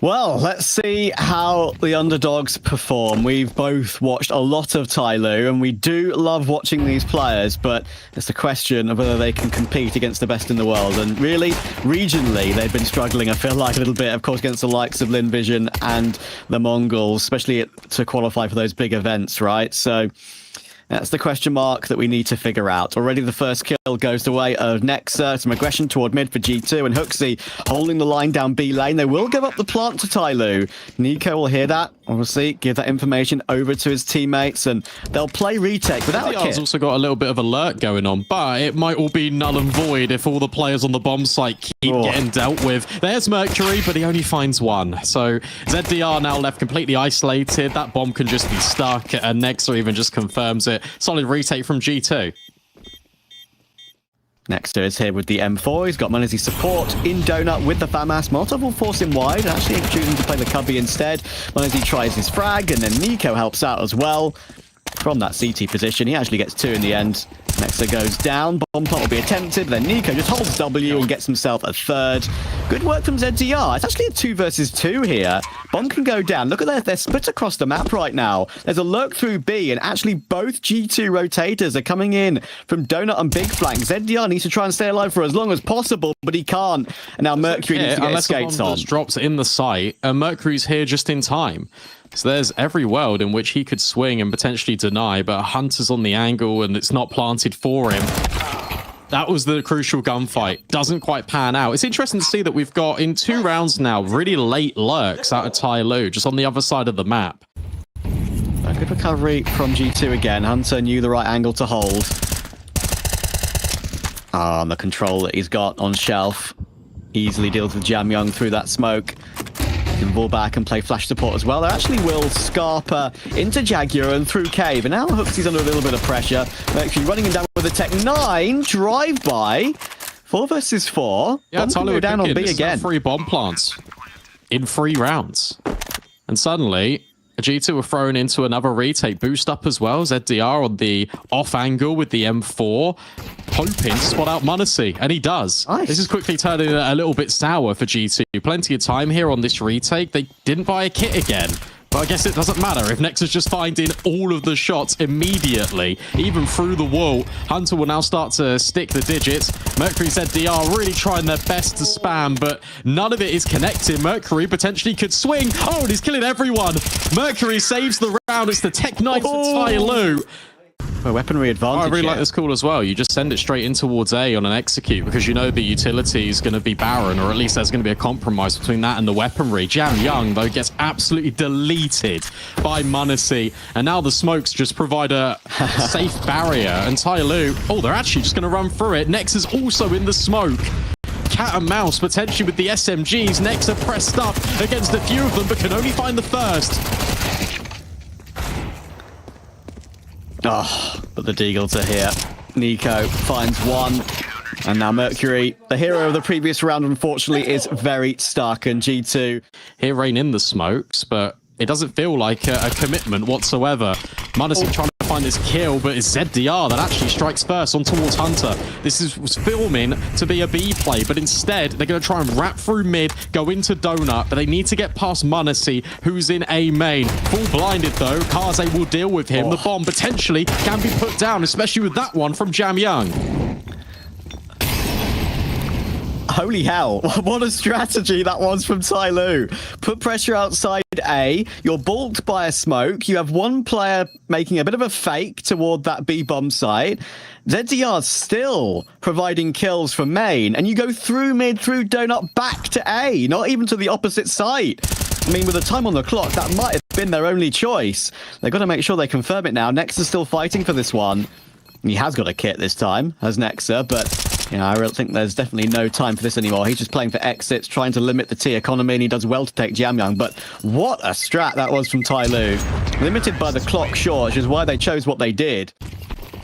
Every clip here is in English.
Well, let's see how the underdogs perform. We've both watched a lot of TYLOO, and we do love watching these players, but it's the question of whether they can compete against the best in the world. And really, regionally, they've been struggling, I feel like, a little bit, of course, against the likes of Vision and the Mongols, especially to qualify for those big events, right? So that's the question mark that we need to figure out. Already the first kill goes the way of Nexa. Some aggression toward mid for G2, and Hooksy holding the line down B lane. They will give up the plant to TYLOO. Nico will hear that, obviously, give that information over to his teammates, and they'll play retake without a kit. Also got a little bit of alert going on, but it might all be null and void if all the players on the bomb site keep getting dealt with. There's Mercury, but he only finds one. So ZDR now left completely isolated. That bomb can just be stuck, and Nexa even just confirms it. Solid retake from G2. Nexa is here with the M4. He's got Manizzi support in Donut with the FAMAS. Molotov will force him wide, actually choosing to play the Cubby instead. Manizzi tries his frag, and then Nico helps out as well. From that CT position, he actually gets 2 in the end. Nexa goes down. Bomb plant will be attempted, then Nico just holds W and gets himself a third. Good work from ZDR. It's actually a 2 versus 2 here. Bomb can go down. Look at that. They're split across the map right now. There's a lurk through B, and actually both G2 rotators are coming in from Donut and Big Flank. ZDR needs to try and stay alive for as long as possible, but he can't. And now Mercury needs to get his skates on. Drops in the site, and Mercury's here just in time. So there's every world in which he could swing and potentially deny, but Hunter's on the angle and it's not planted for him. That was the crucial gunfight. Doesn't quite pan out. It's interesting to see that we've got, in 2 rounds now, really late lurks out of TYLOO, just on the other side of the map. A good recovery from G2 again. Hunter knew the right angle to hold. And the control that he's got on shelf easily deals with Jamyoung through that smoke. Can ball back and play flash support as well. There actually will Scarpa into Jaguar and through Cave. And now Hooksy's under a little bit of pressure. Mercury running him down with a Tech 9. Drive-by. 4 versus 4. Yeah, TYLOO down on B again. 3 bomb plants in 3 rounds. And suddenly, G2 were thrown into another retake. Boost up as well. ZDR on the off angle with the M4. Hoping to spot out Manizzi, and he does. Nice. This is quickly turning a little bit sour for G2. Plenty of time here on this retake. They didn't buy a kit again. But I guess it doesn't matter if Nexa's just finding all of the shots immediately, even through the wall. Hunter will now start to stick the digits. Mercury ZDR really trying their best to spam, but none of it is connecting. Mercury potentially could swing. Oh, and he's killing everyone. Mercury saves the round. It's the Tech 9 for TYLOO. A weaponry advantage. I really like this call as well. You just send it straight in towards A on an execute because you know the utility is going to be barren, or at least there's going to be a compromise between that and the weaponry. Jamyoung, though, gets absolutely deleted by Manizzi, and now the smokes just provide a safe barrier. And TYLOO, oh, they're actually just going to run through it. Nexa's also in the smoke. Cat and mouse potentially with the SMGs. Nexa pressed up against a few of them, but can only find the first. Oh, but the Deagles are here. Nico finds one. And now Mercury, the hero of the previous round, unfortunately, is very stuck. And G2 here rain in the smokes, but it doesn't feel like a commitment whatsoever. Manizzi trying to find this kill, but it's ZDR that actually strikes first on towards Hunter. This was filming to be a B play, but instead they're going to try and wrap through mid, go into Donut, but they need to get past Manizzi, who's in A main. Full blinded though, Kaze will deal with him. The bomb potentially can be put down, especially with that one from Jamyoung. Holy hell, what a strategy that was from TYLOO. Put pressure outside A, you're balked by a smoke, you have one player making a bit of a fake toward that B bomb site. ZDR still providing kills for main, and you go through mid, through Donut, back to A, not even to the opposite site. I mean, with the time on the clock, that might have been their only choice. They've got to make sure they confirm it now. Nexa's still fighting for this one. He has got a kit this time, has Nexa, but I really think there's definitely no time for this anymore. He's just playing for exits, trying to limit the T economy, and he does well to take Jamyoung. But what a strat that was from TYLOO. Limited by the clock short, which is why they chose what they did.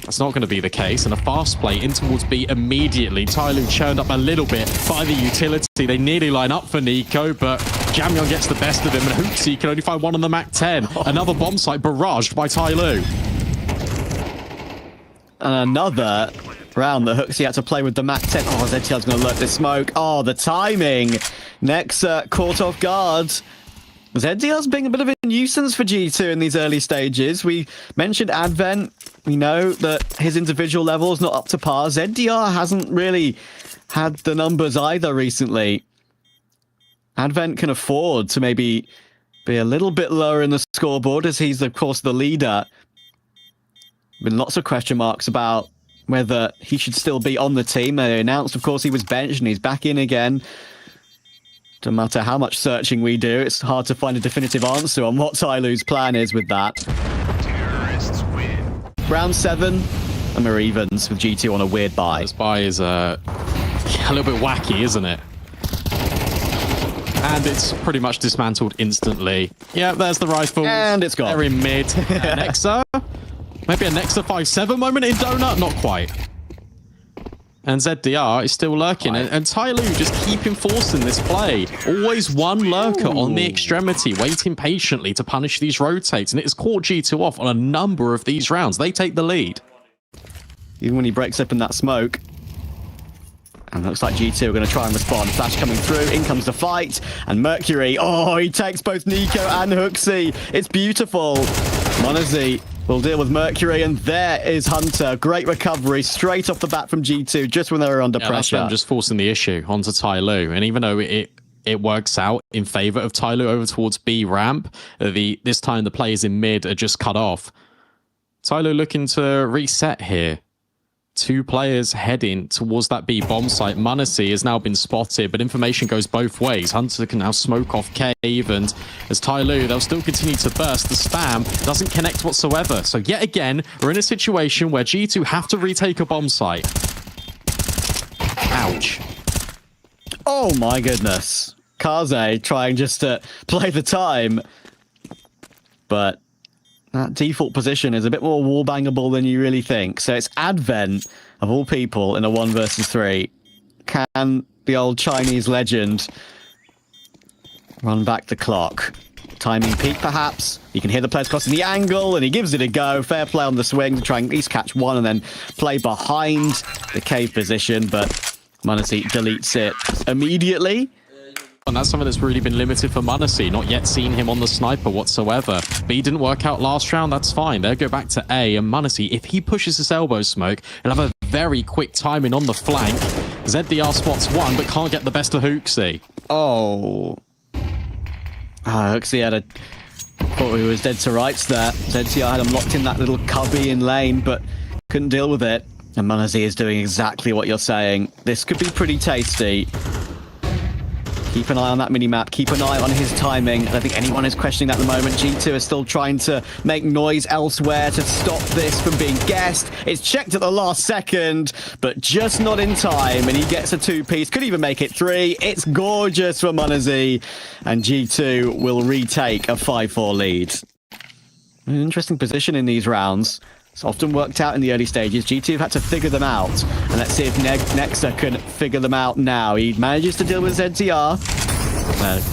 That's not going to be the case, and a fast play in towards B immediately. TYLOO churned up a little bit by the utility. They nearly line up for Nico, but Jamyoung gets the best of him, and Hooksy can only find one on the Mac 10. Another bomb site barraged by TYLOO. And another round that Hooksy had to play with the Mac 10. Oh, ZTR's going to alert this smoke. Oh, the timing. Nexa caught off guard. ZDR's being a bit of a nuisance for G2 in these early stages. We mentioned Advent. We know that his individual level is not up to par. ZDR hasn't really had the numbers either recently. Advent can afford to maybe be a little bit lower in the scoreboard as he's, of course, the leader. Been lots of question marks about whether he should still be on the team. They announced, of course, he was benched and he's back in again. No matter how much searching we do, it's hard to find a definitive answer on what TYLOO's plan is with that. Terrorists win. Round 7, and we're evens with G2 on a weird buy. This buy is a little bit wacky, isn't it? And it's pretty much dismantled instantly. Yeah, there's the rifle. And it's gone. They're in mid. Nexa? Maybe a Nexa 5-7 moment in Donut? Not quite. And ZDR is still lurking. And TYLOO just keep enforcing this play. Always one lurker on the extremity, waiting patiently to punish these rotates. And it has caught G2 off on a number of these rounds. They take the lead. Even when he breaks up in that smoke. And looks like G2 are going to try and respond. Flash coming through. In comes the fight. And Mercury. Oh, he takes both Nico and Hooksy. It's beautiful. m0NESY will deal with Mercury. And there is Hunter. Great recovery straight off the bat from G2 just when they were under pressure. That's them just forcing the issue onto TYLOO. And even though it works out in favor of TYLOO over towards B ramp, this time the players in mid are just cut off. TYLOO looking to reset here. 2 players heading towards that B bomb site. m0NESY has now been spotted, but information goes both ways. Hunter can now smoke off cave, and as TYLOO, they'll still continue to burst. The spam doesn't connect whatsoever. So yet again, we're in a situation where G2 have to retake a bomb site. Ouch. Oh my goodness. Kaze trying just to play the time. But that default position is a bit more wallbangable than you really think. So it's Advent, of all people, in a 1 versus 3. Can the old Chinese legend run back the clock? Timing peak, perhaps. You can hear the players crossing the angle, and he gives it a go. Fair play on the swing to try and at least catch one and then play behind the cave position. But m0NESY deletes it immediately. And that's something that's really been limited for m0NESY. Not yet seen him on the sniper whatsoever. B didn't work out last round, that's fine. They'll go back to A, and m0NESY, if he pushes his elbow smoke, he'll have a very quick timing on the flank. ZDR spots one, but can't get the best of Hooksy. Oh. Hooksy had thought he was dead to rights there. ZTR had him locked in that little cubby in lane, but couldn't deal with it. And m0NESY is doing exactly what you're saying. This could be pretty tasty. Keep an eye on that mini-map. Keep an eye on his timing. I don't think anyone is questioning that at the moment. G2 is still trying to make noise elsewhere to stop this from being guessed. It's checked at the last second, but just not in time. And he gets a 2-piece. Could even make it 3. It's gorgeous for m0NESY. And G2 will retake a 5-4 lead. An interesting position in these rounds. It's often worked out in the early stages. G2 have had to figure them out. And let's see if Nexa can figure them out now. He manages to deal with ZTR.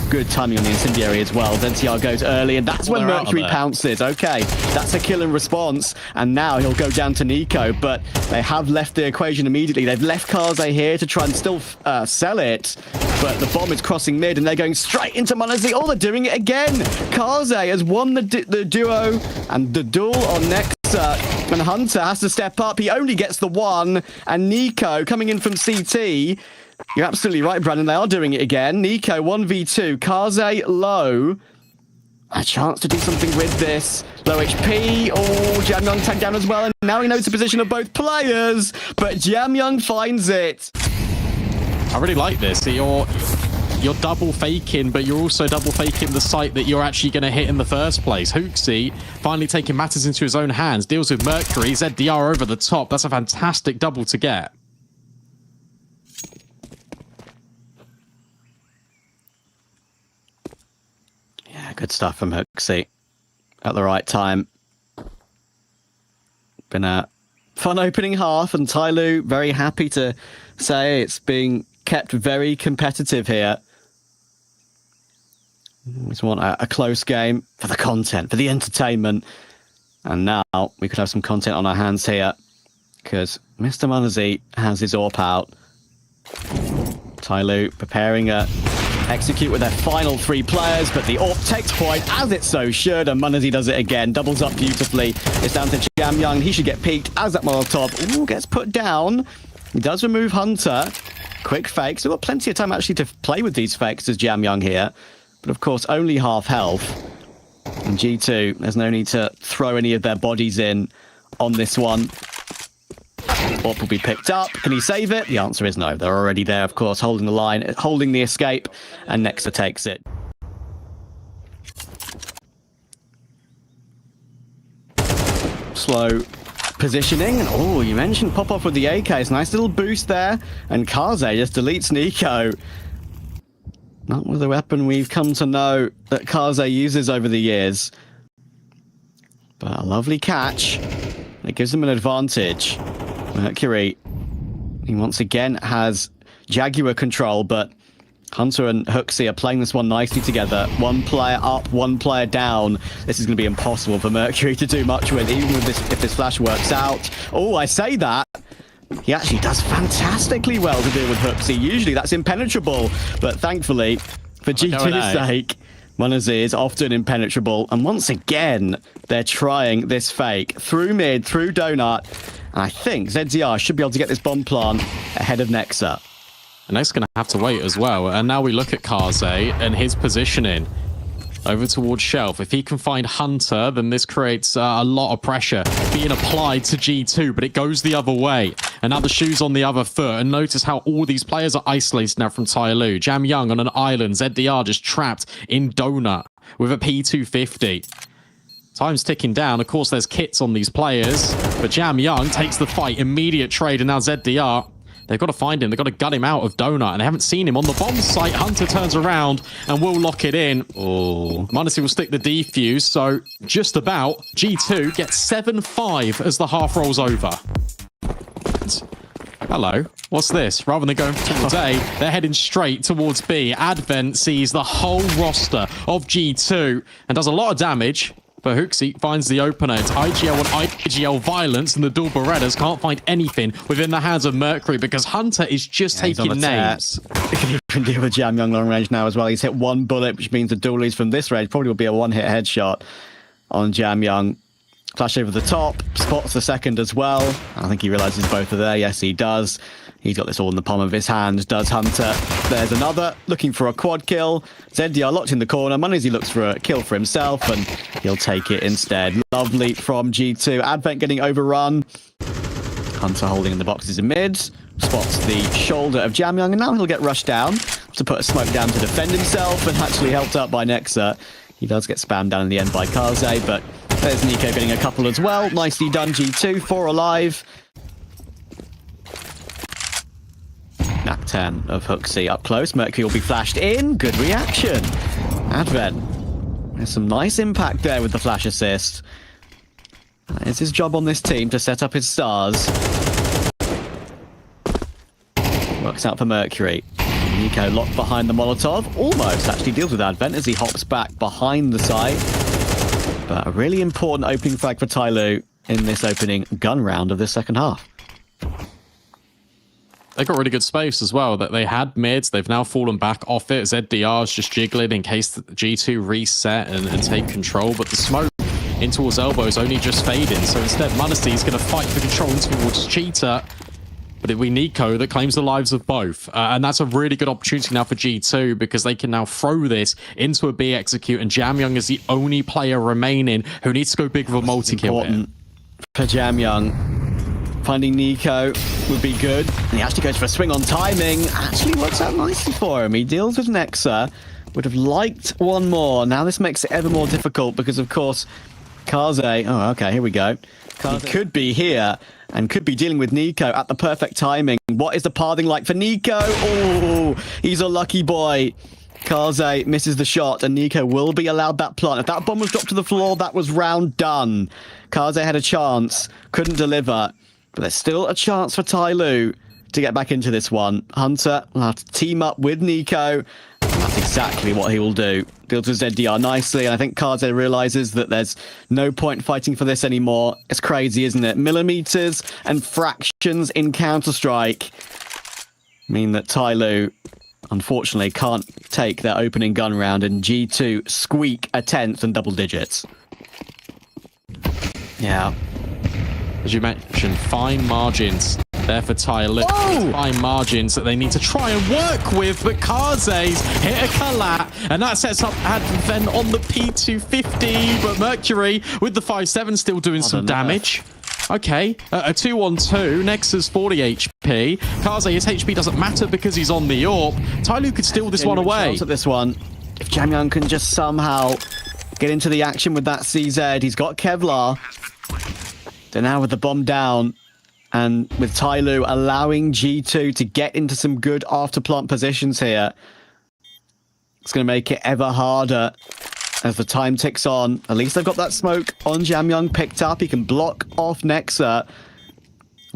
Good timing on the incendiary as well. ZTR goes early, and that's when Mercury pounces. Okay, that's a kill in response. And now he'll go down to Nico, but they have left the equation immediately. They've left Kaze here to try and still sell it. But the bomb is crossing mid, and they're going straight into m0NESY. Oh, they're doing it again. Kaze has won the duo and the duel on Nexa. And Hunter has to step up. He only gets the 1. And Nico coming in from CT. You're absolutely right, Brandon. They are doing it again. Nico 1v2. Kaze low. A chance to do something with this. Low HP. Oh, Jamyoung tagged down as well. And now he knows the position of both players. But Jamyoung finds it. I really like this. You're double faking, but you're also double faking the site that you're actually going to hit in the first place. Hooksy finally taking matters into his own hands. Deals with Mercury. ZDR over the top. That's a fantastic double to get. Yeah, good stuff from Hooksy. At the right time. Been a fun opening half, and TYLOO very happy to say it's being kept very competitive here. Always want a close game for the content, for the entertainment. And now we could have some content on our hands here. because Mr. Munazi has his AWP out. TYLOO preparing a execute with their final 3 players, but the AWP takes point, as it so should, and Munazi does it again. Doubles up beautifully. It's down to Jam Young. He should get peeked as that Molotov gets put down. He does remove Hunter. Quick fake. So we've got plenty of time actually to play with these fakes as Jam Young here. But of course, only half health. And G2, there's no need to throw any of their bodies in on this one. AWP will be picked up. Can he save it? The answer is no. They're already there, of course, holding the line, holding the escape, and Nexa takes it. Slow positioning. And oh, you mentioned pop off with the AK. It's a nice little boost there. And Kaze just deletes Nico. Not with a weapon we've come to know that Kaze uses over the years. But a lovely catch. It gives them an advantage. Mercury, he once again has Jaguar control, but Hunter and Hooksy are playing this one nicely together. One player up, one player down. This is going to be impossible for Mercury to do much with, even with this, if this flash works out. Oh, I say that. He actually does fantastically well to deal with Hooksy. Usually that's impenetrable, but thankfully, for G2's sake, Munazi is often impenetrable. And once again, they're trying this fake through mid, through Donut. And I think ZZR should be able to get this bomb plant ahead of Nexa. And Nexa's going to have to wait as well. And now we look at Kaze and his positioning over towards Shelf. If he can find Hunter, then this creates a lot of pressure being applied to G2, but it goes the other way. And now the shoe's on the other foot. And notice how all these players are isolated now from TYLOO. Jam Young on an island. ZDR just trapped in Donut with a P250. Time's ticking down. Of course, there's kits on these players, but Jam Young takes the fight. Immediate trade, and now ZDR. They've got to find him. They've got to gut him out of Donut, and they haven't seen him on the bomb site. Hunter turns around and will lock it in. Oh, Munazi will stick the defuse, so just about. G2 gets 7-5 as the half rolls over. Hello, what's this? Rather than going towards A, they're heading straight towards B. Advent sees the whole roster of G2 and does a lot of damage. But Hooksy finds the opener. It's IGL and IGL violence, and the dual Berettas can't find anything within the hands of Mercury because Hunter is just taking names. He can even deal with Jam Young long range now as well. He's hit one bullet, which means the dualies from this range probably will be a one-hit headshot on Jam Young. Flash over the top, spots the second as well. I think he realizes both are there. Yes, he does. He's got this all in the palm of his hand, does Hunter. There's another, looking for a quad kill. ZDR locked in the corner. Munazi looks for a kill for himself, and he'll take it instead. Lovely from G2. Advent getting overrun. Hunter holding in the boxes in mid. Spots the shoulder of Jam Young, and now he'll get rushed down to put a smoke down to defend himself, and actually helped out by Nexa. He does get spammed down in the end by Kaze, but there's Nico getting a couple as well. Nicely done, G2. 4 alive. Nap 10 of Hooksy up close. Mercury will be flashed in. Good reaction. Advent. There's some nice impact there with the flash assist. It's his job on this team to set up his stars. Works out for Mercury. Nico locked behind the Molotov. Almost actually deals with Advent as he hops back behind the site. But a really important opening frag for TYLOO in this opening gun round of this second half. They got really good space as well. That they had mids, they've now fallen back off it. ZDR is just jiggling in case the G2 reset and take control. But the smoke in towards elbow is only just fading. So instead, Munazi is going to fight for control towards Cheetah. But it'll be Nico that claims the lives of both. And that's a really good opportunity now for G2 because they can now throw this into a B execute. And Jam Young is the only player remaining who needs to go big with a multi-kill. For Jam Young. Finding Nico would be good. And he actually goes for a swing on timing. Actually works out nicely for him. He deals with Nexa. Would have liked one more. Now this makes it ever more difficult because, of course, Kaze... Oh, okay, here we go. Kaze could be here and could be dealing with Nico at the perfect timing. What is the pathing like for Nico? Oh, he's a lucky boy. Kaze misses the shot, and Nico will be allowed that plant. If that bomb was dropped to the floor, that was round done. Kaze had a chance, couldn't deliver. But there's still a chance for TYLOO to get back into this one. Hunter will have to team up with Nico. That's exactly what he will do. Deals with ZDR nicely, and I think Kaze realizes that there's no point fighting for this anymore. It's crazy, isn't it? Millimeters and fractions in Counter-Strike mean that TYLOO, unfortunately, can't take their opening gun round, and G2 squeak a 10th and double digits. Yeah. As you mentioned, fine margins there for TYLOO. Oh! Fine margins that they need to try and work with, but Kaze's hit a collat, and that sets up Advent on the P250, but Mercury with the 5-7 still doing some damage. Okay, a 2-on-2, Nexus 40 HP. Kaze, his HP doesn't matter because he's on the AWP. TYLOO could steal this one away. At this one, if Jamyang can just somehow get into the action with that CZ, he's got Kevlar. They're now with the bomb down, and with TYLOO allowing G2 to get into some good after-plant positions here. It's going to make it ever harder as the time ticks on. At least they've got that smoke on Jamyang picked up. He can block off Nexa.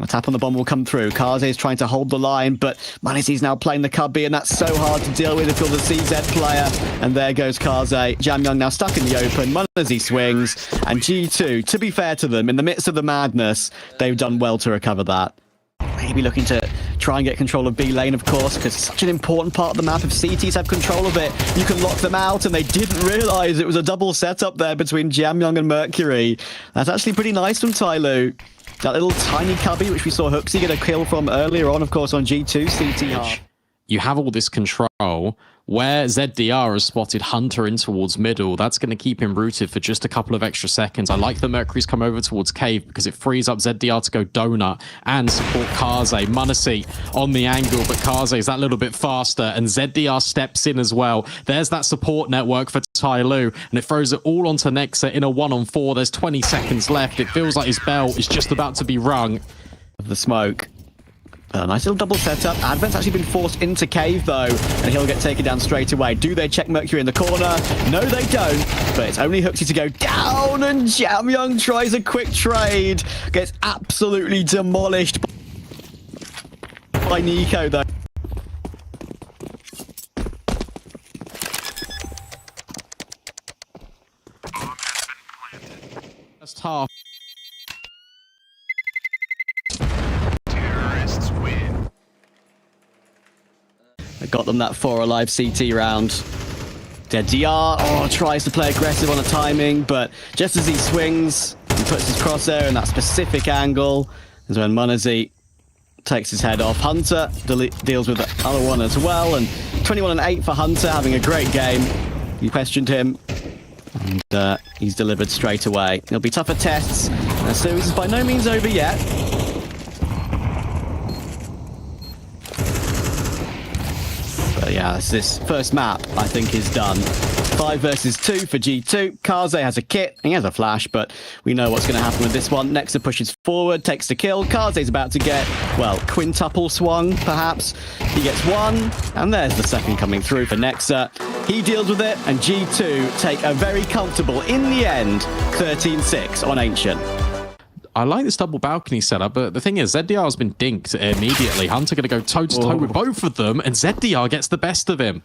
A tap on the bomb will come through. Kaze is trying to hold the line, but Manisi's now playing the cubby, and that's so hard to deal with if you're the CZ player. And there goes Kaze. Jamyang now stuck in the open. Manisi swings, and G2, to be fair to them, in the midst of the madness, they've done well to recover that. Maybe looking to try and get control of B lane, of course, because it's such an important part of the map. If CTs have control of it, you can lock them out, and they didn't realize it was a double setup there between Jamyang and Mercury. That's actually pretty nice from TYLOO. That little tiny cubby, which we saw Hooksy get a kill from earlier on, of course, on G2 CT half. You have all this control. Where ZDR has spotted Hunter in towards middle, that's going to keep him rooted for just a couple of extra seconds. I like the Mercury's come over towards Cave because it frees up ZDR to go donut and support Kaze. Manisi on the angle, but Kaze is that little bit faster, and ZDR steps in as well. There's that support network for TYLOO, and it throws it all onto Nexa in a 1-on-4. There's 20 seconds left. It feels like his bell is just about to be rung. The smoke. A nice little double setup. Advent's actually been forced into Cave, though, and he'll get taken down straight away. Do they check Mercury in the corner? No, they don't, but it's only Hooksy to go down, and Jamyang tries a quick trade. Gets absolutely demolished by Nico, though. First half. Got them that 4 alive CT round. ZDR tries to play aggressive on the timing, but just as he swings, he puts his crosshair in that specific angle is when Manisi takes his head off. Hunter deals with the other one as well, and 21-8 for Hunter, having a great game. You questioned him, and he's delivered straight away. It'll be tougher tests. The series is by no means over yet. Yeah, this first map, I think, is done. 5 versus 2 for G2. Kaze has a kit. He has a flash, but we know what's going to happen with this one. Nexa pushes forward, takes the kill. Kaze's about to get, well, quintuple swung, perhaps. He gets one, and there's the second coming through for Nexa. He deals with it, and G2 take a very comfortable, in the end, 13-6 on Ancient. I like this double balcony setup, but the thing is, ZDR has been dinked immediately. Hunter going to go toe-to-toe with both of them, and ZDR gets the best of him.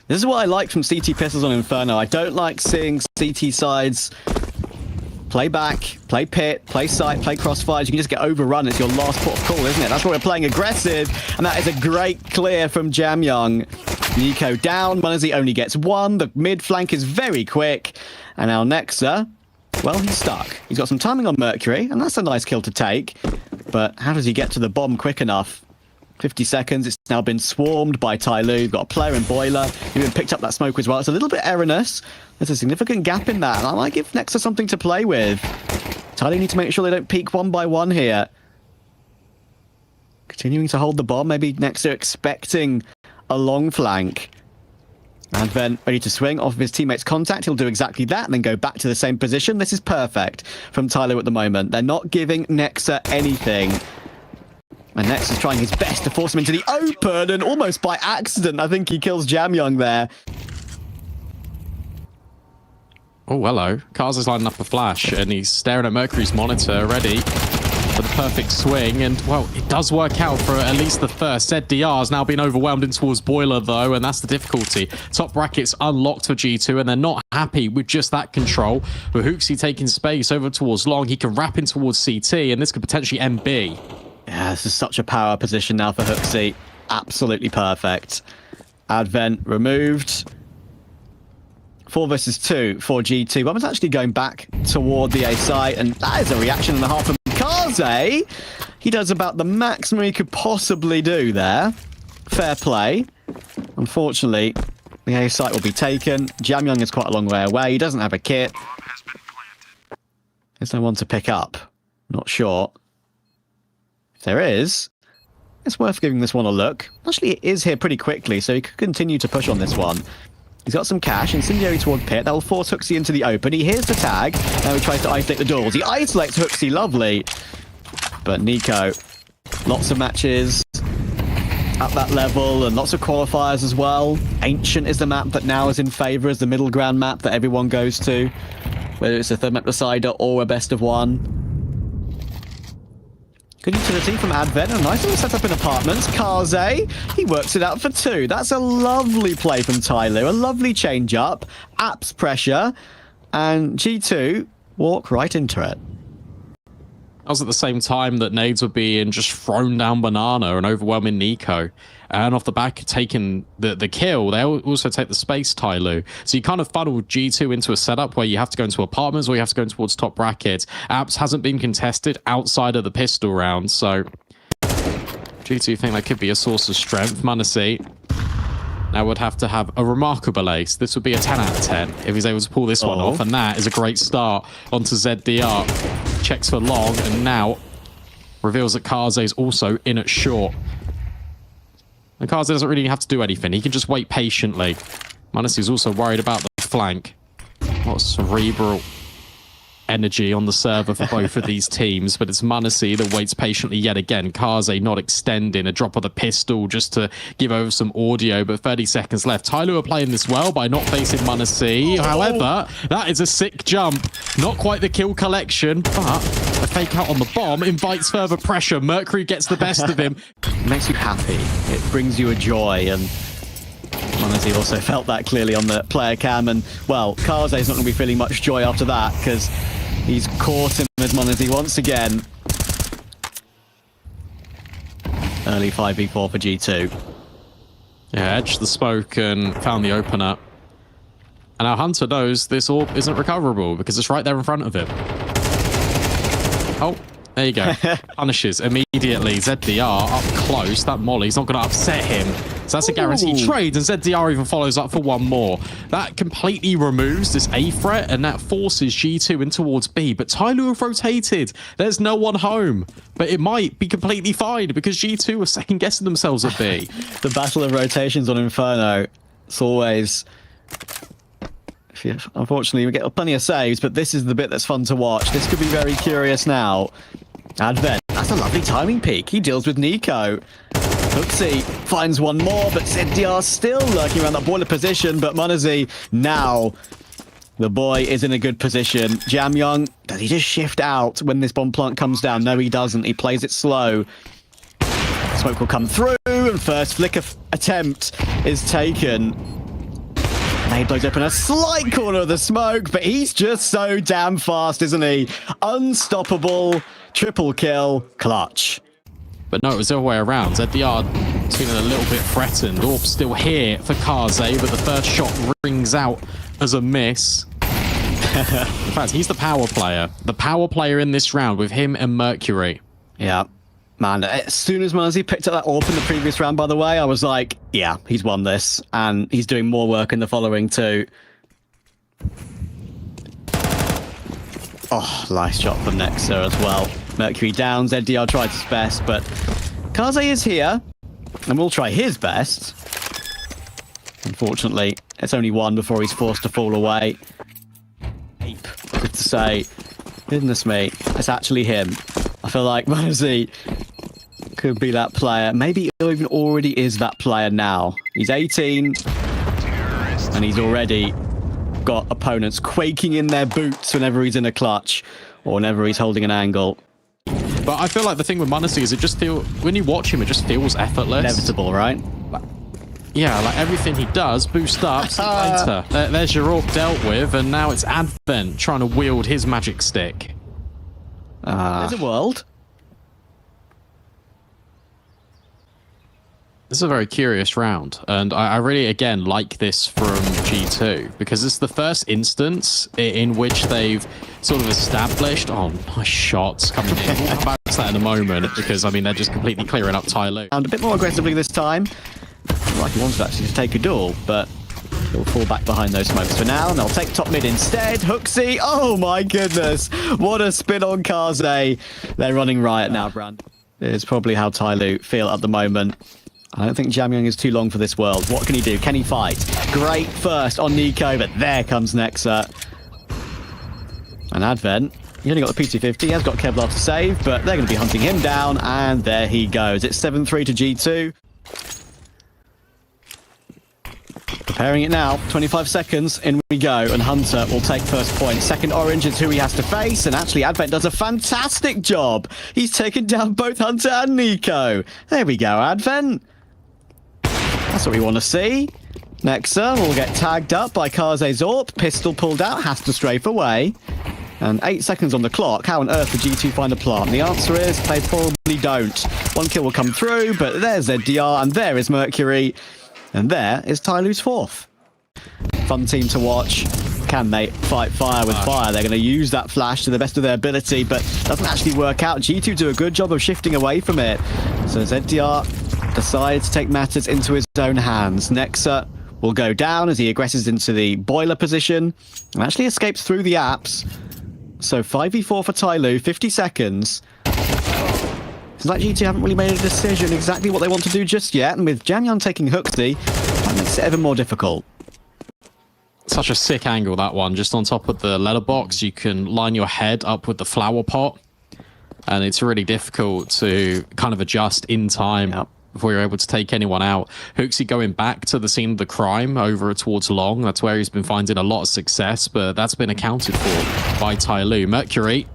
This is what I like from CT Pistols on Inferno. I don't like seeing CT sides play back, play pit, play site, play crossfires. You can just get overrun. It's your last port of call, isn't it? That's why we're playing aggressive, and that is a great clear from Jamyang. Nico down. Manisi only gets one. The mid flank is very quick, and now Nexa, well, he's stuck. He's got some timing on Mercury, and that's a nice kill to take. But how does he get to the bomb quick enough? 50 seconds. It's now been swarmed by TYLOO. You've got a player in Boiler. He even picked up that smoke as well. It's a little bit erroneous. There's a significant gap in that, and I might give Nexa something to play with. TYLOO need to make sure they don't peek one by one here. Continuing to hold the bomb. Maybe Nexa expecting a long flank. Advent ready to swing off of his teammate's contact. He'll do exactly that and then go back to the same position. This is perfect from TYLOO at the moment. They're not giving Nexa anything. And Nexa's trying his best to force him into the open, and almost by accident, I think he kills Jamyang there. Oh, hello. Kaze's lining up a flash, and he's staring at Mercury's monitor already. for the perfect swing, and, well, it does work out for at least the first. ZDR has now been overwhelmed in towards Boiler, though, and that's the difficulty. Top brackets unlocked for G2, and they're not happy with just that control. With Hooksy taking space over towards Long, he can wrap in towards CT, and this could potentially end B. Yeah, this is such a power position now for Hooksy. Absolutely perfect. Advent removed. 4 versus 2 for G2. But I was actually going back toward the A site, and that is a reaction and a half from Kaze. He does about the maximum he could possibly do there. Fair play. Unfortunately, the A site will be taken. Jamyoung is quite a long way away. He doesn't have a kit. There's no one to pick up. Not sure. If there is, it's worth giving this one a look. Actually, it is here pretty quickly, so he could continue to push on this one. He's got some cash. Incendiary toward Pit. That will force Hooksy into the open. He hears the tag. Now he tries to isolate the doors. He isolates Hooksy. Lovely. But Nico, lots of matches at that level and lots of qualifiers as well. Ancient is the map that now is in favour as the middle ground map that everyone goes to. Whether it's a third map decider or a best of one. Good utility from Advent. A nice little setup in apartments. Kaze, he works it out for 2. That's a lovely play from TYLOO. A lovely change up. Apps pressure. And G2 walk right into it. That was at the same time that nades were being just thrown down Banana and overwhelming Nico. And off the back of taking the kill, they also take the space, TYLOO. So you kind of funnel G2 into a setup where you have to go into apartments or you have to go towards top brackets. Apps hasn't been contested outside of the pistol round, so G2 think that could be a source of strength. Manasi now would have to have a remarkable ace. This would be a 10 out of 10 if he's able to pull this one off, and that is a great start onto ZDR. Checks for Long, and now reveals that Kaze is also in at short. And Kaze doesn't really have to do anything. He can just wait patiently. Manasi's also worried about the flank. What cerebral energy on the server for both of these teams, but it's Manasi that waits patiently yet again. Kaze not extending, a drop of the pistol just to give over some audio, but 30 seconds left. TYLOO are playing this well by not facing Manasi. However, that is a sick jump. Not quite the kill collection, but a fake out on the bomb invites further pressure. Mercury gets the best of him. It makes you happy. It brings you a joy, and Manasi also felt that clearly on the player cam, and, well, Kaze's not going to be feeling much joy after that, because he's caught him as Manasi once again. Early 5v4 for G2. Yeah, edged the smoke and found the opener. And our Hunter knows this orb isn't recoverable because it's right there in front of him. Oh, there you go. Punishes immediately. ZDR up close. That molly's not going to upset him. So that's a guaranteed trade, and ZDR even follows up for one more. That completely removes this A threat, and that forces G2 in towards B. But TYLOO have rotated. There's no one home. But it might be completely fine because G2 are second-guessing themselves at B. The battle of rotations on Inferno. It's always... Unfortunately, we get plenty of saves, but this is the bit that's fun to watch. This could be very curious now. Advent, that's a lovely timing peak. He deals with Nico. Hooksy finds one more, but ZDR still lurking around that boiler position. But Manasi, now the boy is in a good position. Jamyoung, does he just shift out when this bomb plant comes down? No, he doesn't. He plays it slow. Smoke will come through, and first flicker attempt is taken. Nade blows open a slight corner of the smoke, but he's just so damn fast, isn't he? Unstoppable, triple kill, clutch. But no, it was the other way around. ZDR feeling a little bit threatened. Orb still here for Kaze, but the first shot rings out as a miss. In fact, he's the power player. The power player in this round with him and Mercury. Yeah. Man, as soon as Manasi picked up that AWP in the previous round, by the way, I was like, yeah, he's won this. And he's doing more work in the following too. Oh, nice shot from Nexa as well. Mercury down, ZDR tried his best, but Kaze is here, and will try his best. Unfortunately, it's only one before he's forced to fall away. Good to say, goodness me, it's actually him. I feel like Manasi could be that player. Maybe he even already is that player now. He's 18, and he's already got opponents quaking in their boots whenever he's in a clutch or whenever he's holding an angle. But I feel like the thing with m0NESY is it just feels, when you watch him, it just feels effortless. Inevitable, right? Yeah, like everything he does, boost up, see you later. There's your AWP dealt with, and now it's Advent trying to wield his magic stick. There's a world. This is a very curious round, and I really, again, like this from G2, because it's the first instance in which they've sort of established, oh, nice shots coming in. We'll come back to that in a moment, because, I mean, they're just completely clearing up TYLOO. And a bit more aggressively this time. Like he wants to actually take a duel, but he'll fall back behind those smokes for now, and they'll take top mid instead. Hooksy, oh my goodness, what a spin on Kaze. They're running riot now, Brand. It's probably how TYLOO feel at the moment. I don't think Jamyoung is too long for this world. What can he do? Can he fight? Great first on Nico, but there comes Nexa. And Advent, he only got the P250, he has got Kevlar to save, but they're going to be hunting him down, and there he goes. It's 7-3 to G2. Preparing it now, 25 seconds, in we go, and Hunter will take first point. Second orange is who he has to face, and actually Advent does a fantastic job. He's taken down both Hunter and Nico. There we go, Advent. That's what we want to see. Nexa will get tagged up by Kaze's AWP. Pistol pulled out, has to strafe away. And 8 seconds on the clock. How on earth did G2 find a plant? The answer is they probably don't. One kill will come through, but there's ZDR, and there is Mercury. And there is TYLOO's fourth. Fun team to watch. Can they fight fire with fire? They're going to use that flash to the best of their ability, but doesn't actually work out. G2 do a good job of shifting away from it. So ZDR decides to take matters into his own hands. Nexa will go down as he aggresses into the boiler position and actually escapes through the apps. So 5v4 for TYLOO, 50 seconds. It's like G2 haven't really made a decision exactly what they want to do just yet, and with Jamyoung taking Hooksy, that makes it even more difficult. Such a sick angle, that one. Just on top of the letterbox, you can line your head up with the flower pot, and it's really difficult to kind of adjust in time before you're able to take anyone out. Hooksy going back to the scene of the crime over towards Long. That's where he's been finding a lot of success, but that's been accounted for by TYLOO. Mercury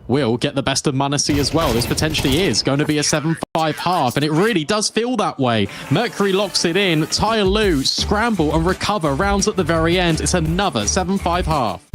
will get the best of m0NESY as well. This potentially is going to be a 7-5 half, and it really does feel that way. Mercury locks it in. TYLOO scramble and recover rounds at the very end. It's another 7-5 half.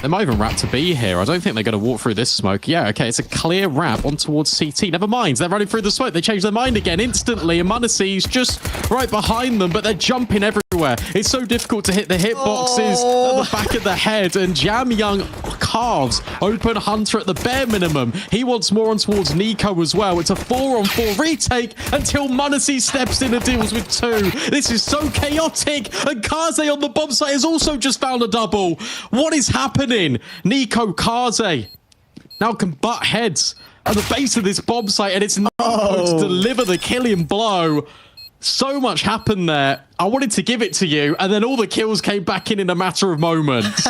They might even wrap to B here. I don't think they're going to walk through this smoke. Yeah, okay, it's a clear wrap on towards CT. Never mind, they're running through the smoke. They change their mind again instantly, and m0NESY's just right behind them, but they're jumping everywhere. It's so difficult to hit the hitboxes at the back of the head, and Jamyoung carves open Hunter at the bare minimum. He wants more on towards Nico as well. It's a 4-on-4 retake until m0NESY steps in and deals with 2. This is so chaotic, and Kaze on the bomb site has also just found a double. What is happening? Nico, Kaze now can butt heads at the base of this bomb site, and it's Nico to deliver the killing blow. So much happened there. I wanted to give it to you, and then all the kills came back in a matter of moments.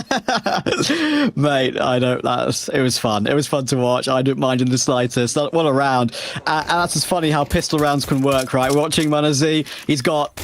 Mate, I don't. It was fun. It was fun to watch. I didn't mind in the slightest. What a round. And that's just funny how pistol rounds can work, right? Watching m0NESY, he's got,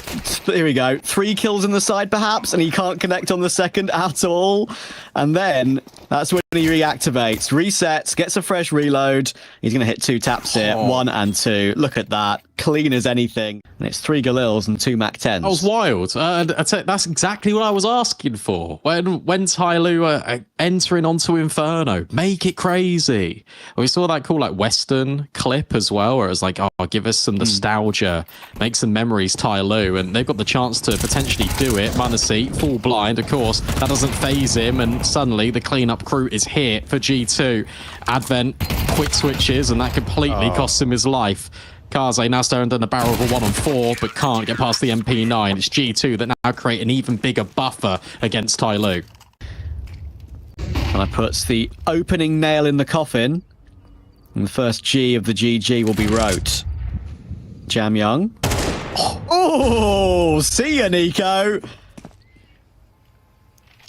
here we go, 3 kills in the side perhaps, and he can't connect on the second at all. And then that's when he reactivates, resets, gets a fresh reload. He's going to hit 2 taps here, 1 and 2. Look at that. Clean as anything. And it's 3 Galils and 2 Mac-10s. That was wild. That's exactly what I was asking for. When TYLOO are entering onto Inferno, make it crazy. We saw that cool like Western clip as well, where it was like, oh, give us some nostalgia, make some memories, TYLOO, and they've got the chance to potentially do it. m0NESY, full blind, of course, that doesn't phase him, and suddenly the cleanup crew is here for G2. Advent quick switches, and that completely costs him his life. Kaze now staring down the barrel of a 1-on-4, but can't get past the MP9. It's G2 that now create an even bigger buffer against TYLOO. And that puts the opening nail in the coffin. And the first G of the GG will be wrote. Jamyoung. Oh, see ya, Nico.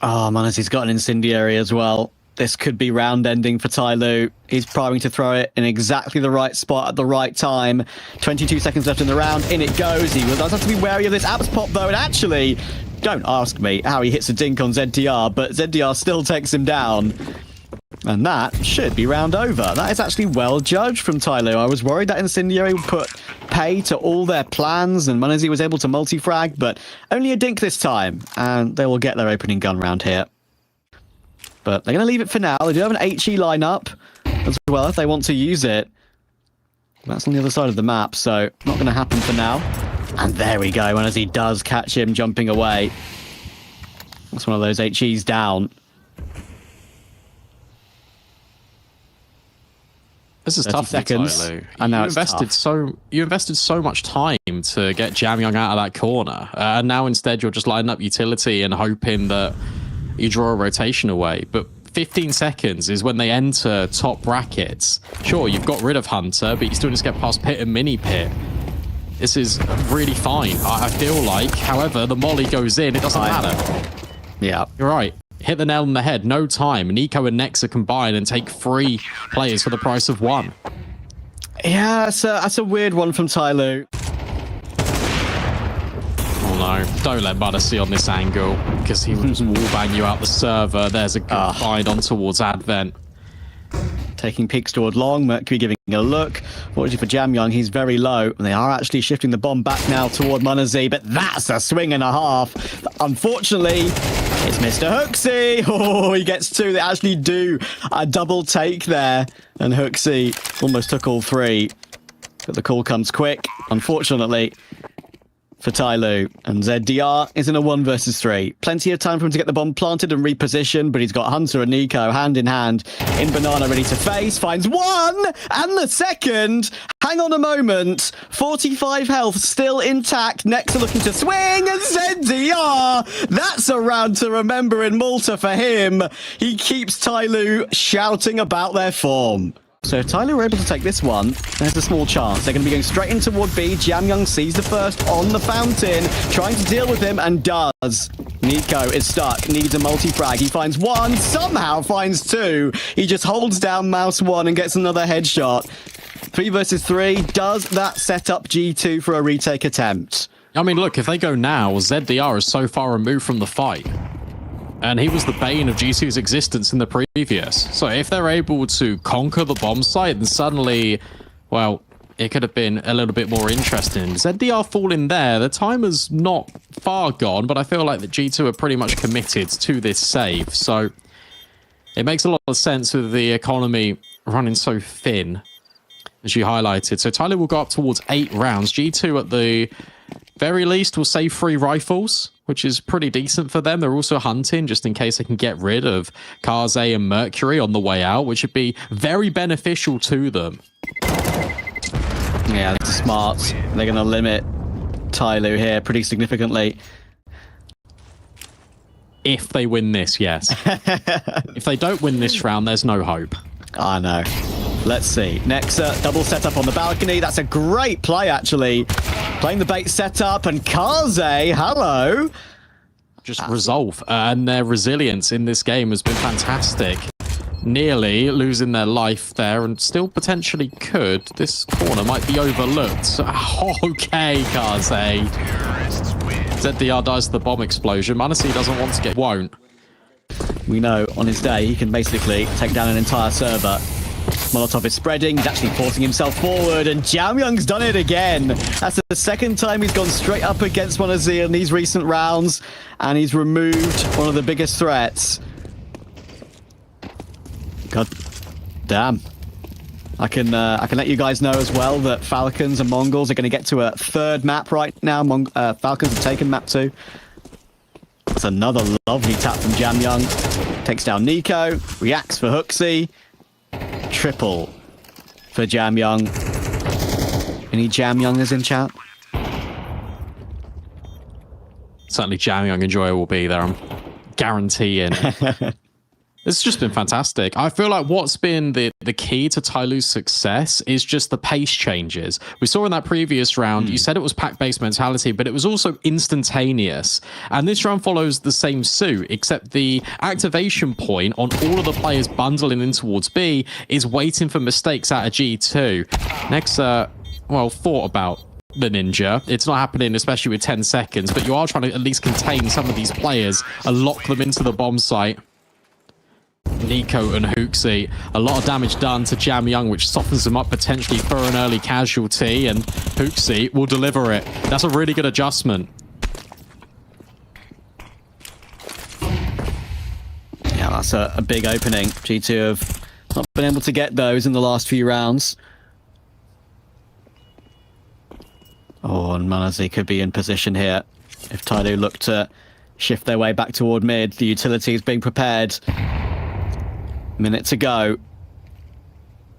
Oh, m0NESY's got an incendiary as well. This could be round ending for TYLOO. He's priming to throw it in exactly the right spot at the right time. 22 seconds left in the round. In it goes. He does have to be wary of this apps pop, though. And actually, don't ask me how he hits a dink on ZDR, but ZDR still takes him down. And that should be round over. That is actually well judged from TYLOO. I was worried that Incendiary would put pay to all their plans and Munazi was able to multi-frag, but only a dink this time. And they will get their opening gun round here. But they're going to leave it for now. They do have an HE lineup as well if they want to use it. That's on the other side of the map, so not going to happen for now. And there we go, and as he does catch him jumping away. That's one of those HEs down. This is tough, seconds, TYLOO. and now You invested so much time to get Jamyoung out of that corner, and now instead you're just lining up utility and hoping that you draw a rotation away. But 15 seconds is when they enter top brackets. Sure, you've got rid of Hunter, but you still just get past Pit and Mini Pit. This is really fine, I feel like. However, the molly goes in, it doesn't matter. Yeah. You're right. Hit the nail on the head. No time. Nico and Nexa combine and take 3 players for the price of 1. Yeah, that's a weird one from TYLOO. Oh no, don't let Munazi on this angle, because he will just wallbang you out the server. There's a good find on towards Advent. Taking peeks toward long, Mercury giving a look. Fortunately for Jamyoung, he's very low, and they are actually shifting the bomb back now toward Munazi, but that's a swing and a half. Unfortunately, it's Mr. Hooksy. Oh, he gets 2. They actually do a double take there, and Hooksy almost took all 3. But the call comes quick, unfortunately, for TYLOO, and ZDR is in a 1 versus 3. Plenty of time for him to get the bomb planted and repositioned, but he's got Hunter and Nico hand in hand in Banana ready to face. Finds 1 and the second. Hang on a moment. 45 health still intact. Next looking to swing, and ZDR. That's a round to remember in Malta for him. He keeps TYLOO shouting about their form. So if TYLOO were able to take this one, there's a small chance. They're going to be going straight in toward B. Jamyoung sees the first on the fountain, trying to deal with him, and does. Nico is stuck, needs a multi-frag. He finds 1, somehow finds 2. He just holds down mouse 1 and gets another headshot. 3 versus 3. Does that set up G2 for a retake attempt? I mean, look, if they go now, ZDR is so far removed from the fight. And he was the bane of G2's existence in the previous. So if they're able to conquer the bomb site, then suddenly, well, it could have been a little bit more interesting. ZDR falling there, the timer's not far gone, but I feel like the G2 are pretty much committed to this save. So it makes a lot of sense with the economy running so thin, as you highlighted. So TYLOO will go up towards 8 rounds. G2 at the very least will save 3 rifles, which is pretty decent for them. They're also hunting just in case they can get rid of Kaze and Mercury on the way out, which would be very beneficial to them. Yeah, that's smart. They're going to limit TYLOO here pretty significantly. If they win this, yes. If they don't win this round, there's no hope. I know. Let's see. Nexa, double setup on the balcony. That's a great play, actually. Playing the bait setup, and Kaze, hello. Just resolve, and their resilience in this game has been fantastic. Nearly losing their life there, and still potentially could. This corner might be overlooked. Okay, Kaze. ZDR dies to the bomb explosion. Munazi doesn't want to get... Won't. We know on his day he can basically take down an entire server. Molotov is spreading, he's actually forcing himself forward, and Jamyoung's done it again. That's the second time he's gone straight up against Munazi in these recent rounds, and he's removed one of the biggest threats. God damn. I can let you guys know as well that Falcons and Mongols are going to get to a 3rd map right now. Falcons have taken map 2. That's another lovely tap from Jamyoung. Takes down Nico, reacts for Hooksy. Triple for Jamyoung. Any Jamyoungers in chat? Certainly Jamyoung Enjoy will be there, I'm guaranteeing. It's just been fantastic. I feel like what's been the key to TYLOO's success is just the pace changes. We saw in that previous round, you said it was pack-based mentality, but it was also instantaneous. And this round follows the same suit, except the activation point on all of the players bundling in towards B is waiting for mistakes out of G2. Nexa, well, thought about the ninja. It's not happening, especially with 10 seconds, but you are trying to at least contain some of these players and lock them into the bomb site. Nico and Hooksy. A lot of damage done to Jam Young, which softens them up potentially for an early casualty, and Hooksy will deliver it. That's a really good adjustment. Yeah, that's a big opening. G2 have not been able to get those in the last few rounds. Oh, and Manazi could be in position here. If TYLOO look to shift their way back toward mid, the utility is being prepared. Minute to go.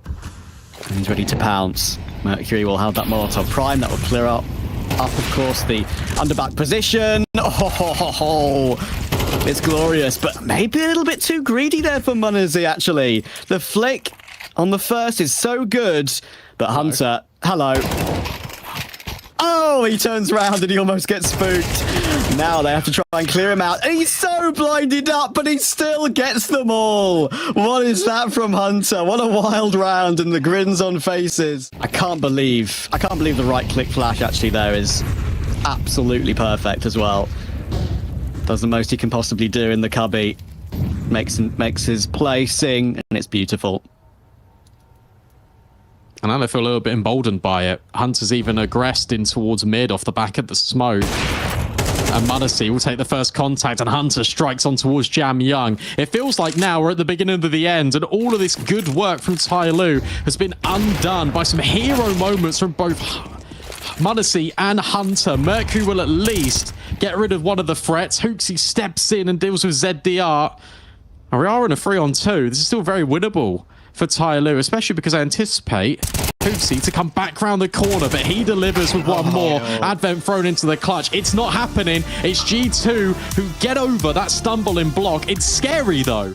And he's ready to pounce. Mercury will have that Molotov Prime. That will clear up, of course, the underback position. Oh, it's glorious, but maybe a little bit too greedy there for Manazi, actually. The flick on the first is so good, but Hunter, hello. Oh, he turns around and he almost gets spooked. Now they have to try and clear him out. And he's so blinded up, but he still gets them all. What is that from Hunter? What a wild round, and the grins on faces. I can't believe the right click flash actually there is absolutely perfect as well. Does the most he can possibly do in the cubby. Makes his play sing, and it's beautiful. And I feel a little bit emboldened by it. Hunter's even aggressed in towards mid off the back of the smoke. And Manazi will take the first contact, and Hunter strikes on towards Jam Young. It feels like now we're at the beginning of the end, and all of this good work from TYLOO has been undone by some hero moments from both Manazi and Hunter. Mercury will at least get rid of one of the threats. Hooksy steps in and deals with ZDR. And we are in a 3-on-2. This is still very winnable for TYLOO, especially because I anticipate Hooksy to come back round the corner, but he delivers with one more. Advent thrown into the clutch. It's not happening. It's G2 who get over that stumbling block. It's scary, though.